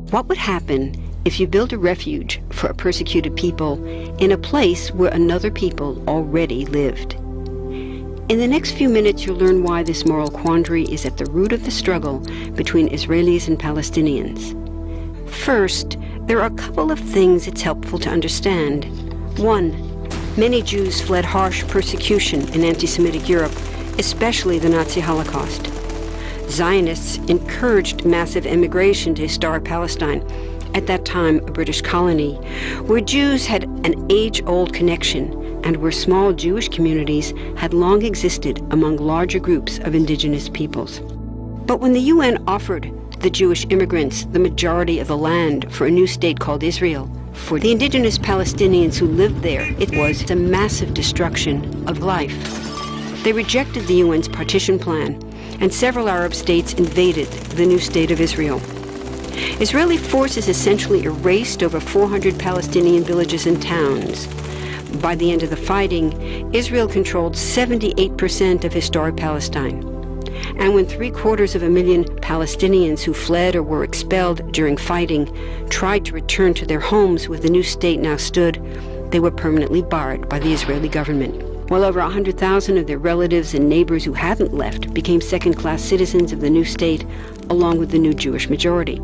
What would happen if you built a refuge for a persecuted people in a place where another people already lived? In the next few minutes, you'll learn why this moral quandary is at the root of the struggle between Israelis and Palestinians. First, there are a couple of things it's helpful to understand. One, many Jews fled harsh persecution in anti-Semitic Europe, especially the Nazi Holocaust. Zionists encouraged massive immigration to historic Palestine, at that time a British colony, where Jews had an age-old connection and where small Jewish communities had long existed among larger groups of indigenous peoples. But when the UN offered the Jewish immigrants the majority of the land for a new state called Israel, for the indigenous Palestinians who lived there, it was a massive destruction of life. They rejected the UN's partition plan, and several Arab states invaded the new state of Israel. Israeli forces essentially erased over 400 Palestinian villages and towns. By the end of the fighting, Israel controlled 78% of historic Palestine. And when 750,000 Palestinians who fled or were expelled during fighting tried to return to their homes where the new state now stood, they were permanently barred by the Israeli government. While over 100,000 of their relatives and neighbors who hadn't left became second-class citizens of the new state, along with the new Jewish majority.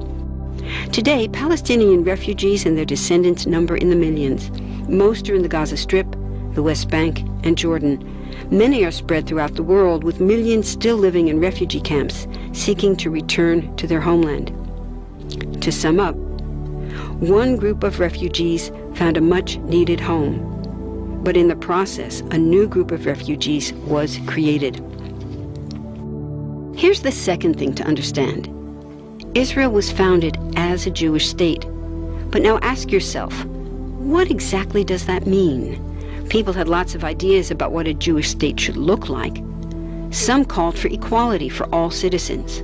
Today, Palestinian refugees and their descendants number in the millions. Most are in the Gaza Strip, the West Bank, and Jordan. Many are spread throughout the world, with millions still living in refugee camps, seeking to return to their homeland. To sum up, one group of refugees found a much-needed home, but in the process, a new group of refugees was created. Here's the second thing to understand. Israel was founded as a Jewish state. But now ask yourself, what exactly does that mean? People had lots of ideas about what a Jewish state should look like. Some called for equality for all citizens.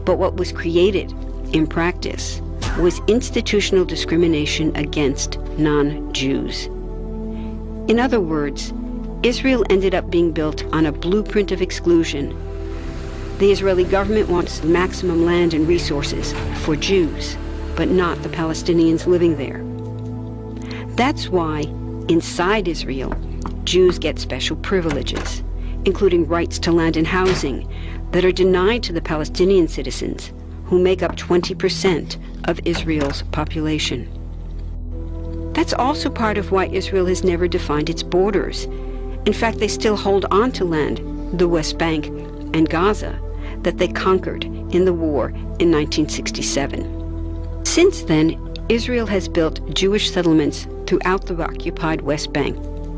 But what was created, in practice, was institutional discrimination against non-Jews. In other words, Israel ended up being built on a blueprint of exclusion. The Israeli government wants maximum land and resources for Jews, but not the Palestinians living there. That's why, inside Israel, Jews get special privileges, including rights to land and housing, that are denied to the Palestinian citizens, who make up 20% of Israel's population. That's also part of why Israel has never defined its borders. In fact, they still hold on to land, the West Bank and Gaza, that they conquered in the war in 1967. Since then, Israel has built Jewish settlements throughout the occupied West Bank,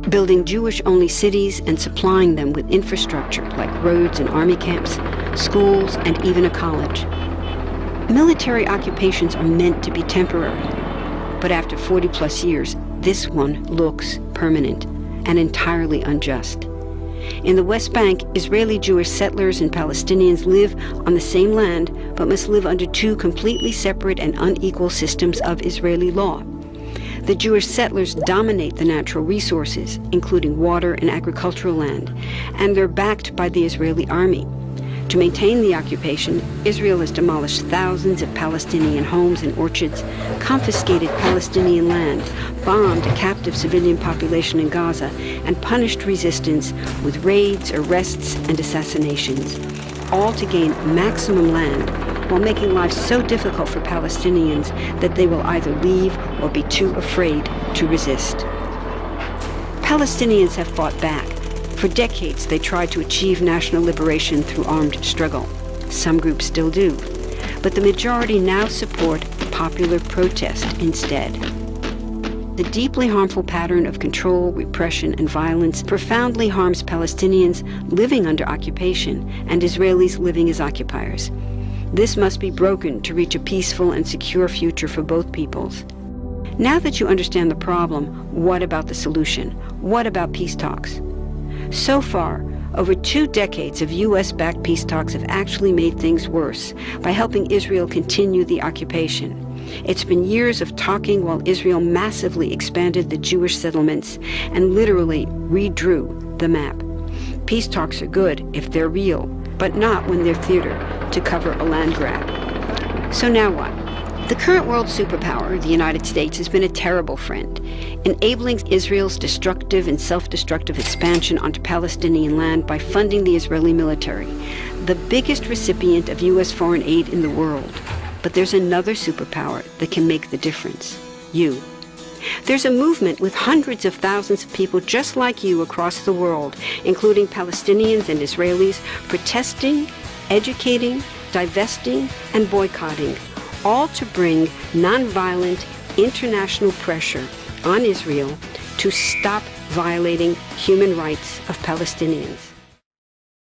building Jewish-only cities and supplying them with infrastructure like roads and army camps, schools, and even a college. Military occupations are meant to be temporary, but after 40-plus years, this one looks permanent and entirely unjust. In the West Bank, Israeli Jewish settlers and Palestinians live on the same land, but must live under two completely separate and unequal systems of Israeli law. The Jewish settlers dominate the natural resources, including water and agricultural land, and they're backed by the Israeli army. To maintain the occupation, Israel has demolished thousands of Palestinian homes and orchards, confiscated Palestinian land, bombed a captive civilian population in Gaza, and punished resistance with raids, arrests, and assassinations, all to gain maximum land while making life so difficult for Palestinians that they will either leave or be too afraid to resist. Palestinians have fought back. For decades, they tried to achieve national liberation through armed struggle. Some groups still do, but the majority now support popular protest instead. The deeply harmful pattern of control, repression, and violence profoundly harms Palestinians living under occupation and Israelis living as occupiers. This must be broken to reach a peaceful and secure future for both peoples. Now that you understand the problem, what about the solution? What about peace talks? So far, over 2 decades of U.S.-backed peace talks have actually made things worse by helping Israel continue the occupation. It's been years of talking while Israel massively expanded the Jewish settlements and literally redrew the map. Peace talks are good if they're real, but not when they're theater to cover a land grab. So now what? The current world superpower, the United States, has been a terrible friend, enabling Israel's destructive and self-destructive expansion onto Palestinian land by funding the Israeli military, the biggest recipient of U.S. foreign aid in the world. But there's another superpower that can make the difference: you. There's a movement with hundreds of thousands of people just like you across the world, including Palestinians and Israelis, protesting, educating, divesting, and boycotting, all to bring nonviolent international pressure on Israel to stop violating human rights of Palestinians.